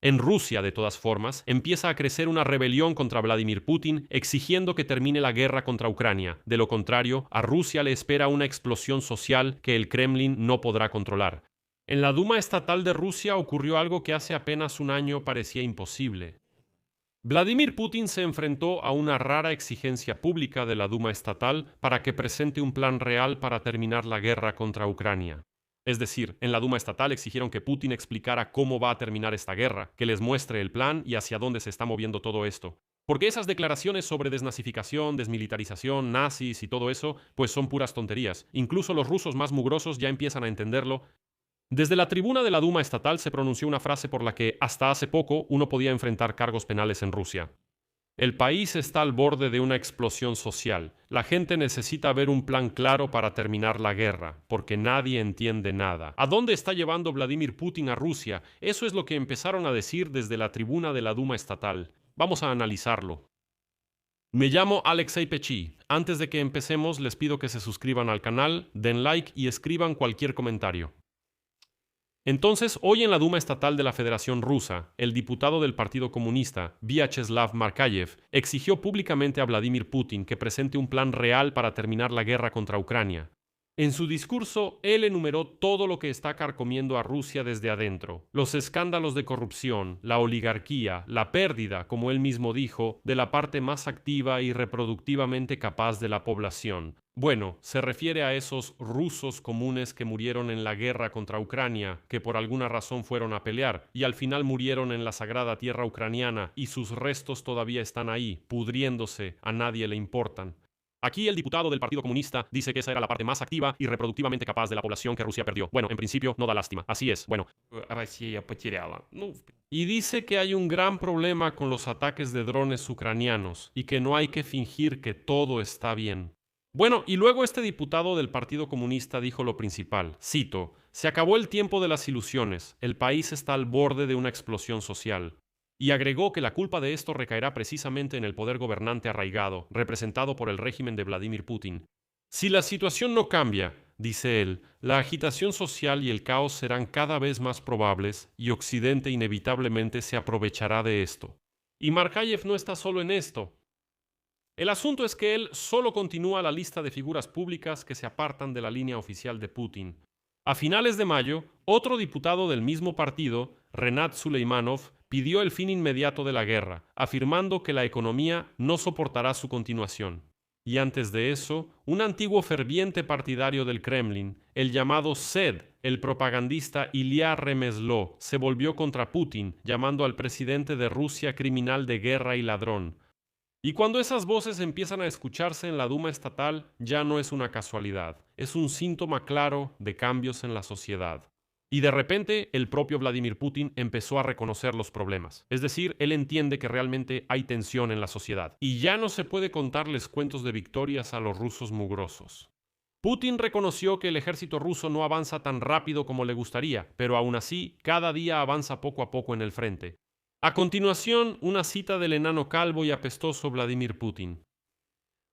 En Rusia, de todas formas, empieza a crecer una rebelión contra Vladimir Putin exigiendo que termine la guerra contra Ucrania. De lo contrario, a Rusia le espera una explosión social que el Kremlin no podrá controlar. En la Duma estatal de Rusia ocurrió algo que hace apenas un año parecía imposible. Vladimir Putin se enfrentó a una rara exigencia pública de la Duma estatal para que presente un plan real para terminar la guerra contra Ucrania. Es decir, en la Duma estatal exigieron que Putin explicara cómo va a terminar esta guerra, que les muestre el plan y hacia dónde se está moviendo todo esto. Porque esas declaraciones sobre desnazificación, desmilitarización, nazis y todo eso, pues son puras tonterías. Incluso los rusos más mugrosos ya empiezan a entenderlo. Desde la tribuna de la Duma estatal se pronunció una frase por la que, hasta hace poco, uno podía enfrentar cargos penales en Rusia. El país está al borde de una explosión social. La gente necesita ver un plan claro para terminar la guerra, porque nadie entiende nada. ¿A dónde está llevando Vladimir Putin a Rusia? Eso es lo que empezaron a decir desde la tribuna de la Duma estatal. Vamos a analizarlo. Me llamo Alexei Pechi. Antes de que empecemos, les pido que se suscriban al canal, den like y escriban cualquier comentario. Entonces, hoy en la Duma estatal de la Federación Rusa, el diputado del Partido Comunista, Vyacheslav Markayev, exigió públicamente a Vladimir Putin que presente un plan real para terminar la guerra contra Ucrania. En su discurso, él enumeró todo lo que está carcomiendo a Rusia desde adentro: los escándalos de corrupción, la oligarquía, la pérdida, como él mismo dijo, de la parte más activa y reproductivamente capaz de la población. Bueno, se refiere a esos rusos comunes que murieron en la guerra contra Ucrania, que por alguna razón fueron a pelear, y al final murieron en la sagrada tierra ucraniana, y sus restos todavía están ahí, pudriéndose, a nadie le importan. Aquí el diputado del Partido Comunista dice que esa era la parte más activa y reproductivamente capaz de la población que Rusia perdió. Bueno, en principio no da lástima. Así es. Bueno, Россия потеряла. Y dice que hay un gran problema con los ataques de drones ucranianos y que no hay que fingir que todo está bien. Bueno, y luego este diputado del Partido Comunista dijo lo principal. Cito: "Se acabó el tiempo de las ilusiones. El país está al borde de una explosión social". Y agregó que la culpa de esto recaerá precisamente en el poder gobernante arraigado, representado por el régimen de Vladimir Putin. Si la situación no cambia, dice él, la agitación social y el caos serán cada vez más probables y Occidente inevitablemente se aprovechará de esto. Y Markayev no está solo en esto. El asunto es que él solo continúa la lista de figuras públicas que se apartan de la línea oficial de Putin. A finales de mayo, otro diputado del mismo partido, Renat Suleimanov, pidió el fin inmediato de la guerra, afirmando que la economía no soportará su continuación. Y antes de eso, un antiguo ferviente partidario del Kremlin, el llamado SED, el propagandista Ilya Remezló, se volvió contra Putin, llamando al presidente de Rusia criminal de guerra y ladrón. Y cuando esas voces empiezan a escucharse en la Duma estatal, ya no es una casualidad, es un síntoma claro de cambios en la sociedad. Y de repente, el propio Vladimir Putin empezó a reconocer los problemas. Es decir, él entiende que realmente hay tensión en la sociedad. Y ya no se puede contarles cuentos de victorias a los rusos mugrosos. Putin reconoció que el ejército ruso no avanza tan rápido como le gustaría, pero aún así, cada día avanza poco a poco en el frente. A continuación, una cita del enano calvo y apestoso Vladimir Putin.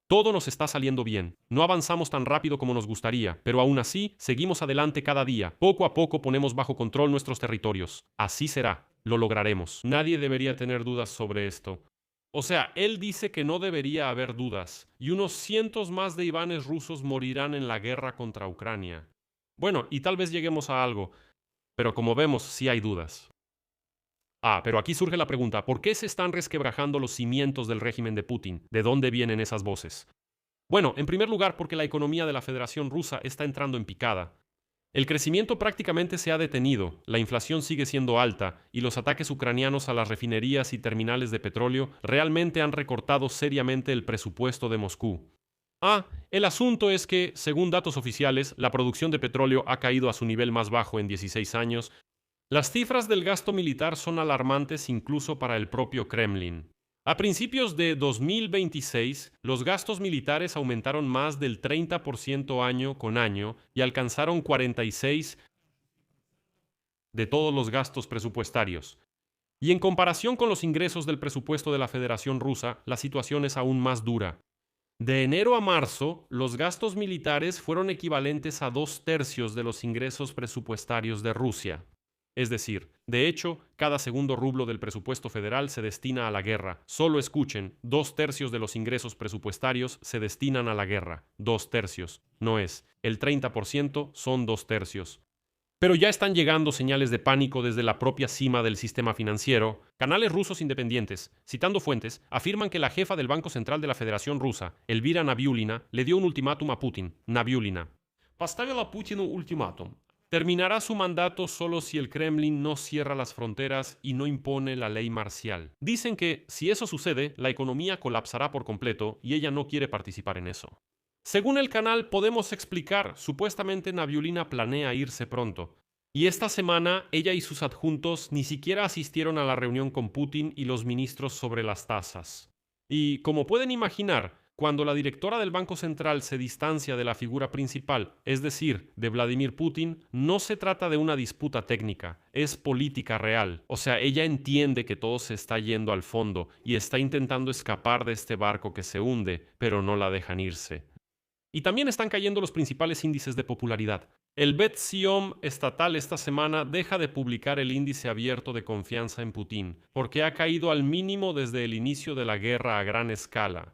Todo nos está saliendo bien. No avanzamos tan rápido como nos gustaría, pero aún así seguimos adelante cada día. Poco a poco ponemos bajo control nuestros territorios. Así será. Lo lograremos. Nadie debería tener dudas sobre esto. O sea, él dice que no debería haber dudas, y unos cientos más de Ivanes rusos morirán en la guerra contra Ucrania. Bueno, y tal vez lleguemos a algo, pero como vemos, sí hay dudas. Pero aquí surge la pregunta: ¿por qué se están resquebrajando los cimientos del régimen de Putin? ¿De dónde vienen esas voces? Bueno, en primer lugar, porque la economía de la Federación Rusa está entrando en picada. El crecimiento prácticamente se ha detenido, la inflación sigue siendo alta y los ataques ucranianos a las refinerías y terminales de petróleo realmente han recortado seriamente el presupuesto de Moscú. El asunto es que, según datos oficiales, la producción de petróleo ha caído a su nivel más bajo en 16 años. Las cifras del gasto militar son alarmantes incluso para el propio Kremlin. A principios de 2026, los gastos militares aumentaron más del 30% año con año y alcanzaron 46% de todos los gastos presupuestarios. Y en comparación con los ingresos del presupuesto de la Federación Rusa, la situación es aún más dura. De enero a marzo, los gastos militares fueron equivalentes a 2/3 de los ingresos presupuestarios de Rusia. Es decir, de hecho, cada segundo rublo del presupuesto federal se destina a la guerra. Solo escuchen, 2/3 de los ingresos presupuestarios se destinan a la guerra. 2/3. No es. El 30% son 2/3. Pero ya están llegando señales de pánico desde la propia cima del sistema financiero. Canales rusos independientes, citando fuentes, afirman que la jefa del Banco Central de la Federación Rusa, Elvira Nabiulina, le dio un ultimátum a Putin. Nabiulina поставила Путину ультиматум. Terminará su mandato solo si el Kremlin no cierra las fronteras y no impone la ley marcial. Dicen que, si eso sucede, la economía colapsará por completo y ella no quiere participar en eso. Según el canal, podemos explicar, supuestamente Nabiulina planea irse pronto. Y esta semana, ella y sus adjuntos ni siquiera asistieron a la reunión con Putin y los ministros sobre las tasas. Y, como pueden imaginar, cuando la directora del Banco Central se distancia de la figura principal, es decir, de Vladimir Putin, no se trata de una disputa técnica, es política real. O sea, ella entiende que todo se está yendo al fondo y está intentando escapar de este barco que se hunde, pero no la dejan irse. Y también están cayendo los principales índices de popularidad. El Bet-Sion estatal esta semana deja de publicar el índice abierto de confianza en Putin, porque ha caído al mínimo desde el inicio de la guerra a gran escala.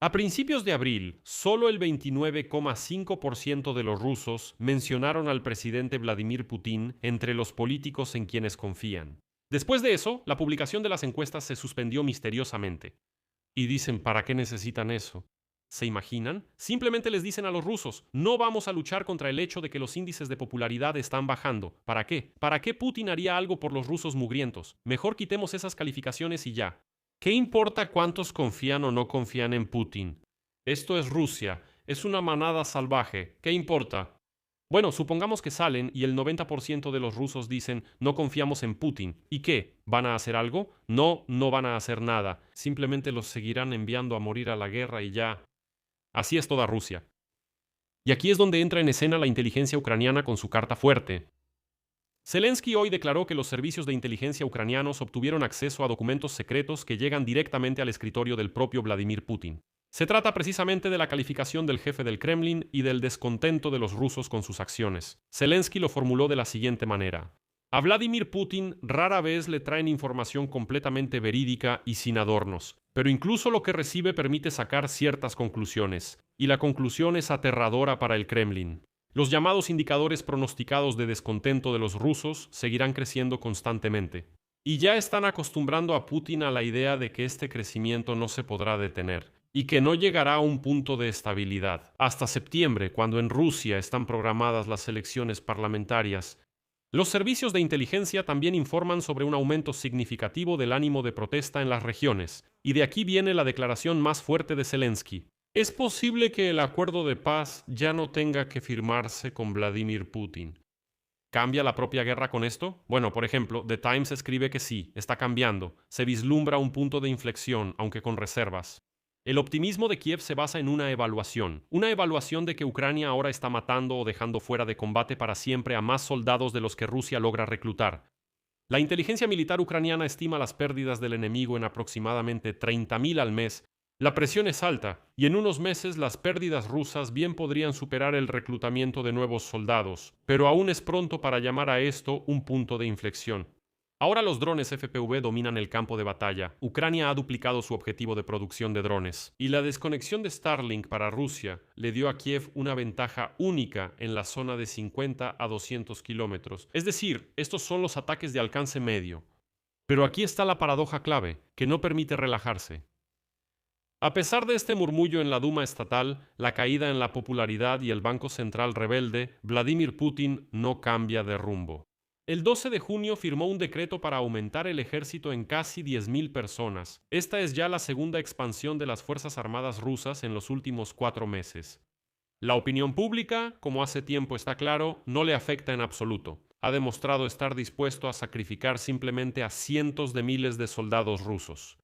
A principios de abril, solo el 29,5% de los rusos mencionaron al presidente Vladimir Putin entre los políticos en quienes confían. Después de eso, la publicación de las encuestas se suspendió misteriosamente. Y dicen, ¿para qué necesitan eso? ¿Se imaginan? Simplemente les dicen a los rusos, no vamos a luchar contra el hecho de que los índices de popularidad están bajando. ¿Para qué? ¿Para qué Putin haría algo por los rusos mugrientos? Mejor quitemos esas calificaciones y ya. ¿Qué importa cuántos confían o no confían en Putin? Esto es Rusia, es una manada salvaje. ¿Qué importa? Bueno, supongamos que salen y el 90% de los rusos dicen no confiamos en Putin. ¿Y qué? ¿Van a hacer algo? No, no van a hacer nada. Simplemente los seguirán enviando a morir a la guerra y ya. Así es toda Rusia. Y aquí es donde entra en escena la inteligencia ucraniana con su carta fuerte. Zelensky hoy declaró que los servicios de inteligencia ucranianos obtuvieron acceso a documentos secretos que llegan directamente al escritorio del propio Vladimir Putin. Se trata precisamente de la calificación del jefe del Kremlin y del descontento de los rusos con sus acciones. Zelensky lo formuló de la siguiente manera. A Vladimir Putin rara vez le traen información completamente verídica y sin adornos, pero incluso lo que recibe permite sacar ciertas conclusiones, y la conclusión es aterradora para el Kremlin. Los llamados indicadores pronosticados de descontento de los rusos seguirán creciendo constantemente. Y ya están acostumbrando a Putin a la idea de que este crecimiento no se podrá detener y que no llegará a un punto de estabilidad. Hasta septiembre, cuando en Rusia están programadas las elecciones parlamentarias. Los servicios de inteligencia también informan sobre un aumento significativo del ánimo de protesta en las regiones, y de aquí viene la declaración más fuerte de Zelensky. Es posible que el acuerdo de paz ya no tenga que firmarse con Vladimir Putin. ¿Cambia la propia guerra con esto? Bueno, por ejemplo, The Times escribe que sí, está cambiando. Se vislumbra un punto de inflexión, aunque con reservas. El optimismo de Kiev se basa en una evaluación de que Ucrania ahora está matando o dejando fuera de combate para siempre a más soldados de los que Rusia logra reclutar. La inteligencia militar ucraniana estima las pérdidas del enemigo en aproximadamente 30.000 al mes. La presión es alta, y en unos meses las pérdidas rusas bien podrían superar el reclutamiento de nuevos soldados, pero aún es pronto para llamar a esto un punto de inflexión. Ahora los drones FPV dominan el campo de batalla. Ucrania ha duplicado su objetivo de producción de drones, y la desconexión de Starlink para Rusia le dio a Kiev una ventaja única en la zona de 50 a 200 kilómetros. Es decir, estos son los ataques de alcance medio. Pero aquí está la paradoja clave, que no permite relajarse. A pesar de este murmullo en la Duma estatal, la caída en la popularidad y el Banco Central rebelde, Vladimir Putin no cambia de rumbo. El 12 de junio firmó un decreto para aumentar el ejército en casi 10.000 personas. Esta es ya la segunda expansión de las Fuerzas Armadas rusas en los últimos 4 meses. La opinión pública, como hace tiempo está claro, no le afecta en absoluto. Ha demostrado estar dispuesto a sacrificar simplemente a cientos de miles de soldados rusos.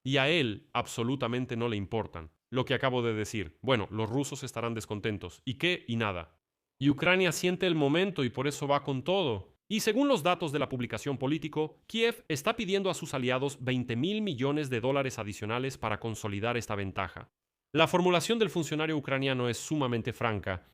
Y a él absolutamente no le importan. Lo que acabo de decir. Bueno, los rusos estarán descontentos. ¿Y qué? Y nada. Y Ucrania siente el momento y por eso va con todo. Y según los datos de la publicación Político, Kiev está pidiendo a sus aliados $20.000 millones adicionales para consolidar esta ventaja. La formulación del funcionario ucraniano es sumamente franca.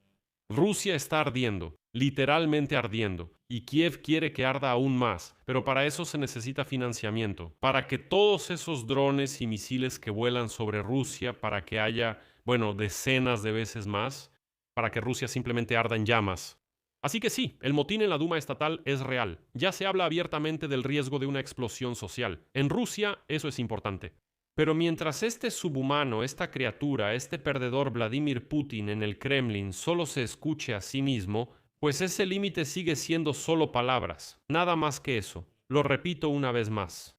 Rusia está ardiendo. literalmente ardiendo. Y Kiev quiere que arda aún más, pero para eso se necesita financiamiento, para que todos esos drones y misiles que vuelan sobre Rusia, para que haya, bueno, decenas de veces más, para que Rusia simplemente arda en llamas. Así que sí, el motín en la Duma estatal es real. Ya se habla abiertamente del riesgo de una explosión social. En Rusia eso es importante. Pero mientras este subhumano, esta criatura, este perdedor Vladimir Putin en el Kremlin solo se escuche a sí mismo, pues ese límite sigue siendo solo palabras, nada más que eso. Lo repito una vez más.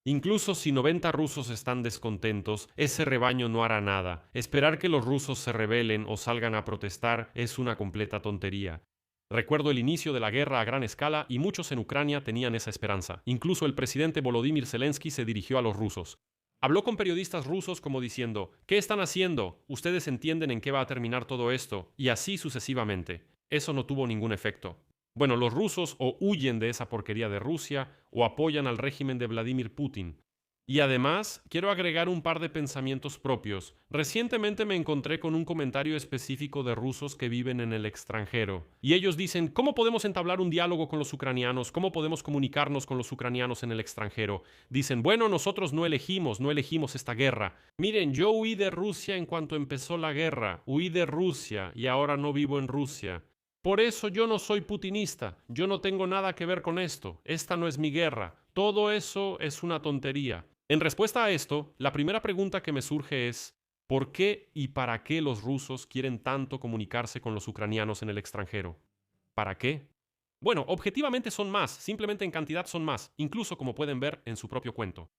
Incluso si 90 rusos están descontentos, ese rebaño no hará nada. Esperar que los rusos se rebelen o salgan a protestar es una completa tontería. Recuerdo el inicio de la guerra a gran escala y muchos en Ucrania tenían esa esperanza. Incluso el presidente Volodymyr Zelensky se dirigió a los rusos. Habló con periodistas rusos como diciendo, ¿qué están haciendo? ¿Ustedes entienden en qué va a terminar todo esto? Y así sucesivamente. Eso no tuvo ningún efecto. Bueno, los rusos o huyen de esa porquería de Rusia o apoyan al régimen de Vladimir Putin. Y además, quiero agregar un par de pensamientos propios. Recientemente me encontré con un comentario específico de rusos que viven en el extranjero. Y ellos dicen, ¿cómo podemos entablar un diálogo con los ucranianos? ¿Cómo podemos comunicarnos con los ucranianos en el extranjero? Dicen, bueno, nosotros no elegimos esta guerra. Miren, yo huí de Rusia en cuanto empezó la guerra. Huí de Rusia y ahora no vivo en Rusia. Por eso yo no soy putinista. Yo no tengo nada que ver con esto. Esta no es mi guerra. Todo eso es una tontería. En respuesta a esto, la primera pregunta que me surge es, ¿por qué y para qué los rusos quieren tanto comunicarse con los ucranianos en el extranjero? ¿Para qué? Bueno, objetivamente son más, simplemente en cantidad son más, incluso como pueden ver en su propio cuento.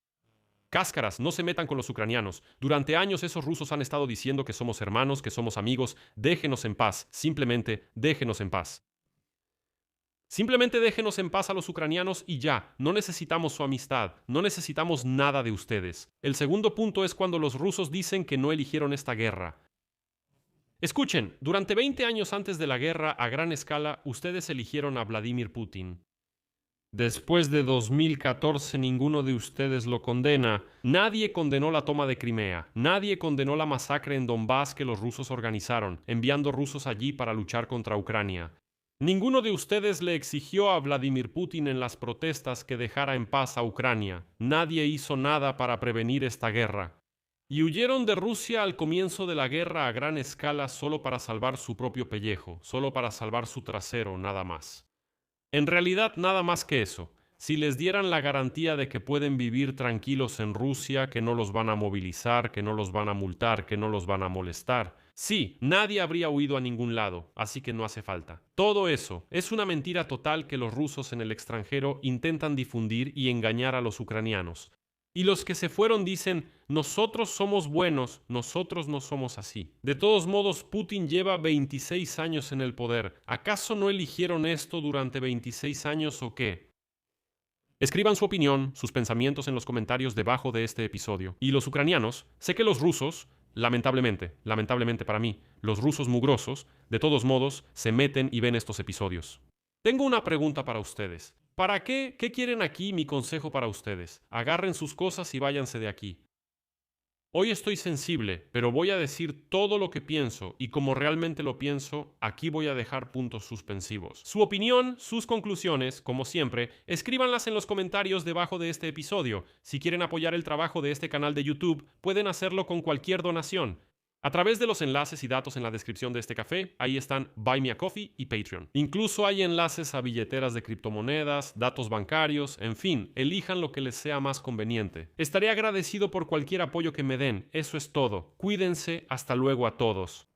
Cáscaras, no se metan con los ucranianos. Durante años esos rusos han estado diciendo que somos hermanos, que somos amigos, déjenos en paz, simplemente déjenos en paz. Simplemente déjenos en paz a los ucranianos y ya, no necesitamos su amistad, no necesitamos nada de ustedes. El segundo punto es cuando los rusos dicen que no eligieron esta guerra. Escuchen, durante 20 años antes de la guerra a gran escala, ustedes eligieron a Vladimir Putin. Después de 2014 ninguno de ustedes lo condena. Nadie condenó la toma de Crimea. Nadie condenó la masacre en Donbass que los rusos organizaron, enviando rusos allí para luchar contra Ucrania. Ninguno de ustedes le exigió a Vladimir Putin en las protestas que dejara en paz a Ucrania. Nadie hizo nada para prevenir esta guerra. Y huyeron de Rusia al comienzo de la guerra a gran escala solo para salvar su propio pellejo, solo para salvar su trasero, nada más. En realidad, nada más que eso. Si les dieran la garantía de que pueden vivir tranquilos en Rusia, que no los van a movilizar, que no los van a multar, que no los van a molestar. Sí, nadie habría huido a ningún lado, así que no hace falta. Todo eso es una mentira total que los rusos en el extranjero intentan difundir y engañar a los ucranianos. Y los que se fueron dicen, nosotros somos buenos, nosotros no somos así. De todos modos, Putin lleva 26 años en el poder. ¿Acaso no eligieron esto durante 26 años o qué? Escriban su opinión, sus pensamientos en los comentarios debajo de este episodio. Y los ucranianos, sé que los rusos, lamentablemente para mí, los rusos mugrosos, de todos modos, se meten y ven estos episodios. Tengo una pregunta para ustedes. ¿Para qué? ¿Qué quieren aquí? Mi consejo para ustedes. Agarren sus cosas y váyanse de aquí. Hoy estoy sensible, pero voy a decir todo lo que pienso y como realmente lo pienso, aquí voy a dejar puntos suspensivos. Su opinión, sus conclusiones, como siempre, escríbanlas en los comentarios debajo de este episodio. Si quieren apoyar el trabajo de este canal de YouTube, pueden hacerlo con cualquier donación. A través de los enlaces y datos en la descripción de este café, ahí están Buy Me a Coffee y Patreon. Incluso hay enlaces a billeteras de criptomonedas, datos bancarios, en fin, elijan lo que les sea más conveniente. Estaré agradecido por cualquier apoyo que me den, eso es todo. Cuídense, hasta luego a todos.